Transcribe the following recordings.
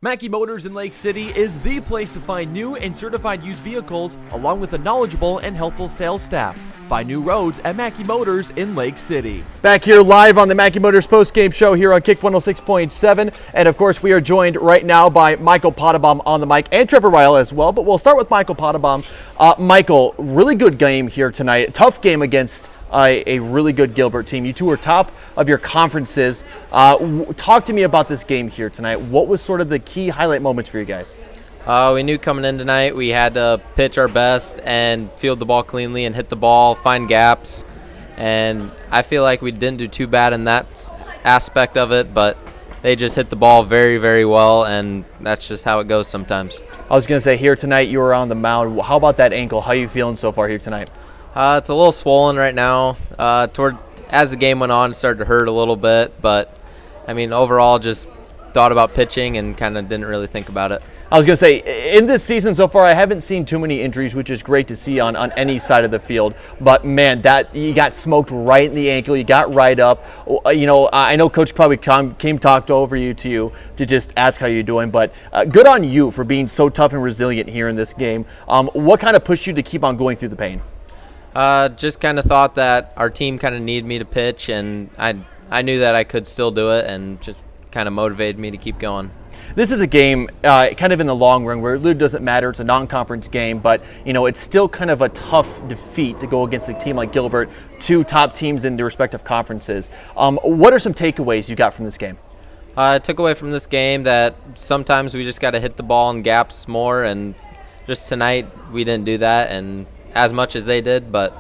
Mackey Motors in Lake City is the place to find new and certified used vehicles, along with a knowledgeable and helpful sales staff. Find new roads at Mackey Motors in Lake City. Back here live on the Mackey Motors postgame show here on Kick 106.7. And of course, we are joined right now by Michael Pottebaum on the mic and Trevor Rial as well. But we'll start with Michael Pottebaum. Michael, really good game here tonight. Tough game against a really good Gilbert team. You two are top of your conferences. Talk to me about this game here tonight. What was sort of the key highlight moments for you guys? We knew coming in tonight we had to pitch our best and field the ball cleanly and hit the ball, find gaps. And I feel like we didn't do too bad in that aspect of it, but they just hit the ball very, very well, and that's just how it goes sometimes. I was going to say, here tonight you were on the mound. How about that ankle? How are you feeling so far here tonight? It's a little swollen right now. As the game went on, it started to hurt a little bit, but I mean, overall, just thought about pitching and kind of didn't really think about it. I was going to say, in this season so far, I haven't seen too many injuries, which is great to see on any side of the field. But, man, that you got smoked right in the ankle. You got right up. You know, I know Coach probably came talked over to just ask how you're doing. But good on you for being so tough and resilient here in this game. What kind of pushed you to keep on going through the pain? Just kind of thought that our team kind of needed me to pitch, and I knew that I could still do it, and just kind of motivated me to keep going. This is a game kind of in the long run where it really doesn't matter. It's a non-conference game, but you know it's still kind of a tough defeat to go against a team like Gilbert, two top teams in their respective conferences. What are some takeaways you got from this game? I took away from this game that sometimes we just got to hit the ball in gaps more, and just tonight we didn't do that and as much as they did, but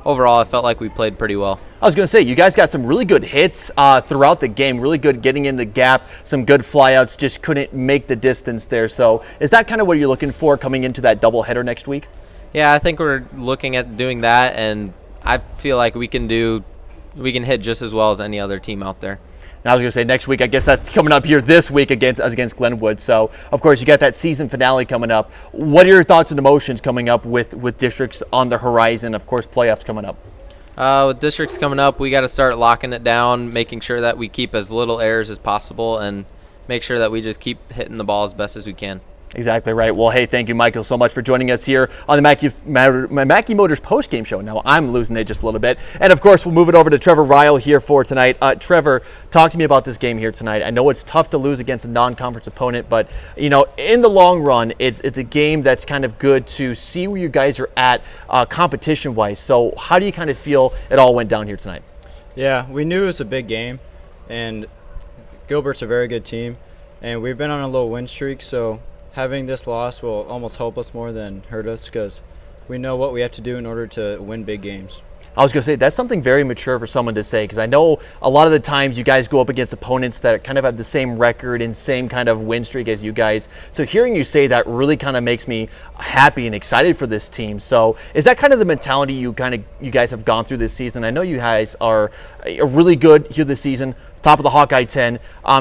overall I felt like we played pretty well. I was going to say, you guys got some really good hits throughout the game, really good getting in the gap, some good flyouts, just couldn't make the distance there. So is that kind of what you're looking for coming into that doubleheader next week? Yeah, I think we're looking at doing that, and I feel like we can hit just as well as any other team out there. And I was going to say next week, I guess that's coming up here this week against Glenwood. So, of course, you got that season finale coming up. What are your thoughts and emotions coming up with districts on the horizon, of course, playoffs coming up? With districts coming up, we got to start locking it down, making sure that we keep as little errors as possible and make sure that we just keep hitting the ball as best as we can. Exactly right. Well, hey, thank you, Michael, so much for joining us here on the Mackey Motors post-game show. Now, I'm losing it just a little bit. And, of course, we'll move it over to Trevor Rial here for tonight. Trevor, talk to me about this game here tonight. I know it's tough to lose against a non-conference opponent, but, you know, in the long run, it's a game that's kind of good to see where you guys are at competition-wise. So how do you kind of feel it all went down here tonight? Yeah, we knew it was a big game, and Gilbert's a very good team, and we've been on a little win streak, so having this loss will almost help us more than hurt us because we know what we have to do in order to win big games. I was going to say, that's something very mature for someone to say, because I know a lot of the times you guys go up against opponents that kind of have the same record and same kind of win streak as you guys. So hearing you say that really kind of makes me happy and excited for this team. So is that kind of the mentality you guys have gone through this season? I know you guys are really good here this season, top of the Hawkeye 10.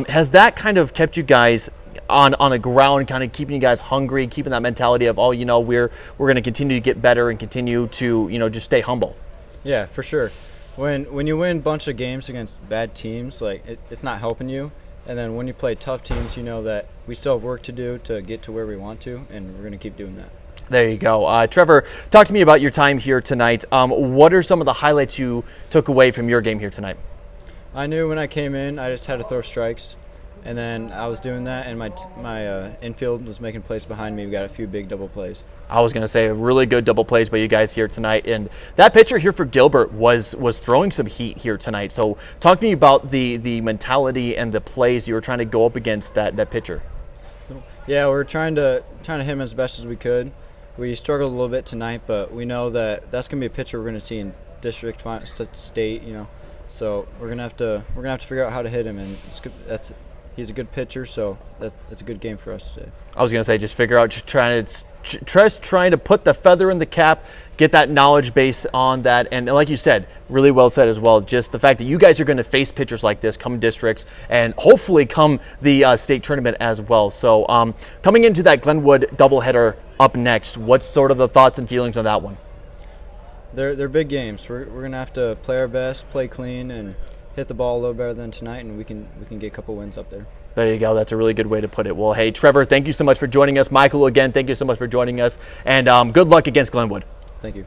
Has that kind of kept you guys on a ground, kind of keeping you guys hungry, keeping that mentality of, we're going to continue to get better and continue to, just stay humble? Yeah, for sure. When you win a bunch of games against bad teams, like it's not helping you. And then when you play tough teams, you know that we still have work to do to get to where we want to, and we're going to keep doing that. There you go. Trevor, talk to me about your time here tonight. What are some of the highlights you took away from your game here tonight? I knew when I came in, I just had to throw strikes. And then I was doing that, and my infield was making plays behind me. We got a few big double plays. I was going to say, really good double plays by you guys here tonight. And that pitcher here for Gilbert was throwing some heat here tonight. So talk to me about the mentality and the plays you were trying to go up against that pitcher. Yeah, we're trying to hit him as best as we could. We struggled a little bit tonight, but we know that that's going to be a pitcher we're going to see in district, state, So we're going to have to figure out how to hit him, and he's a good pitcher, so that's a good game for us today. I was going to say, just figure out, trying to put the feather in the cap, get that knowledge base on that. And like you said, really well said as well, just the fact that you guys are going to face pitchers like this come districts and hopefully come the state tournament as well. So coming into that Glenwood doubleheader up next, what's sort of the thoughts and feelings on that one? They're big games. We're going to have to play our best, play clean, and hit the ball a little better than tonight, and we can get a couple wins up there. There you go. That's a really good way to put it. Well, hey, Trevor, thank you so much for joining us. Michael, again, thank you so much for joining us. And good luck against Glenwood. Thank you.